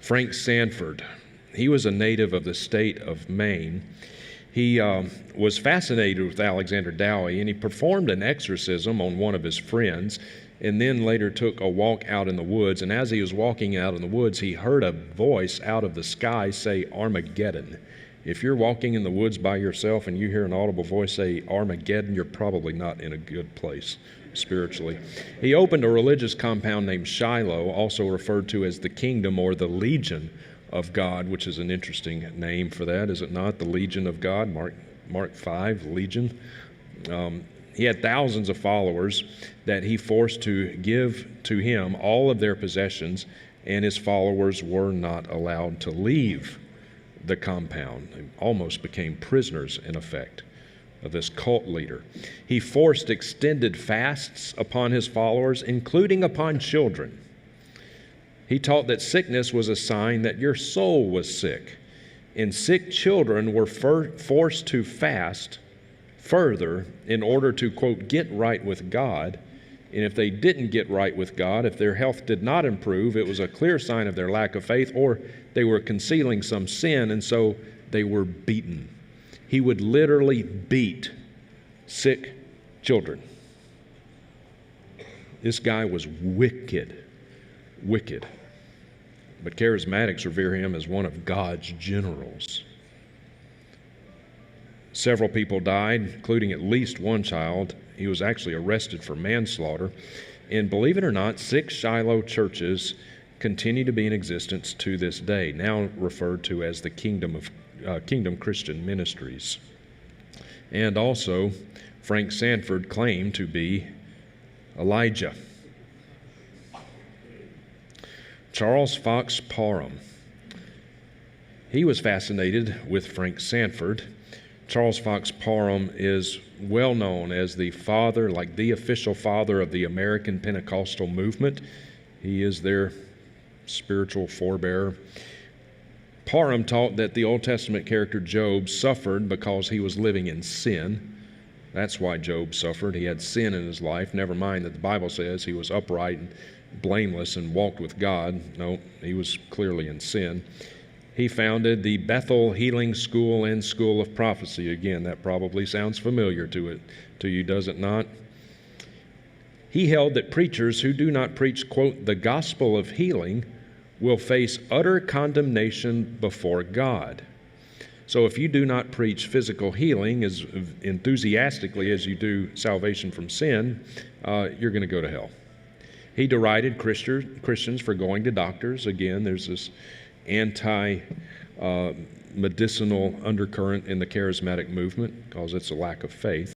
Frank Sanford. He was a native of the state of Maine. He was fascinated with Alexander Dowie, and he performed an exorcism on one of his friends, and then later took a walk out in the woods. And as he was walking out in the woods, he heard a voice out of the sky say, "Armageddon." If you're walking in the woods by yourself and you hear an audible voice say Armageddon, you're probably not in a good place spiritually. He opened a religious compound named Shiloh, also referred to as the Kingdom or the Legion of God, which is an interesting name for that, is it not? The Legion of God, Mark 5, Legion. He had thousands of followers that he forced to give to him all of their possessions, and his followers were not allowed to leave the compound. They almost became prisoners, in effect, of this cult leader. He forced extended fasts upon his followers, including upon children. He taught that sickness was a sign that your soul was sick, and sick children were forced to fast further in order to, quote, get right with God. And if they didn't get right with God, if their health did not improve, it was a clear sign of their lack of faith, or they were concealing some sin, and so they were beaten. He would literally beat sick children. This guy was wicked. But charismatics revere him as one of God's generals. Several people died, including at least one child. He was actually arrested for manslaughter. And believe it or not, 6 Shiloh churches continue to be in existence to this day, now referred to as the Kingdom Christian Ministries. And also, Frank Sanford claimed to be Elijah. Charles Fox Parham. He was fascinated with Frank Sanford. Charles Fox Parham is well known as the father, like the official father of the American Pentecostal movement. He is their spiritual forebearer. Parham taught that the Old Testament character Job suffered because he was living in sin. That's why Job suffered. He had sin in his life. Never mind that the Bible says he was upright and blameless and walked with God. No, he was clearly in sin. He founded the Bethel Healing School and School of Prophecy. Again, that probably sounds familiar to you, does it not? He held that preachers who do not preach, quote, the gospel of healing will face utter condemnation before God. So if you do not preach physical healing as enthusiastically as you do salvation from sin, you're going to go to hell. He derided Christians for going to doctors. Again, there's this anti-medicinal undercurrent in the charismatic movement because it's a lack of faith.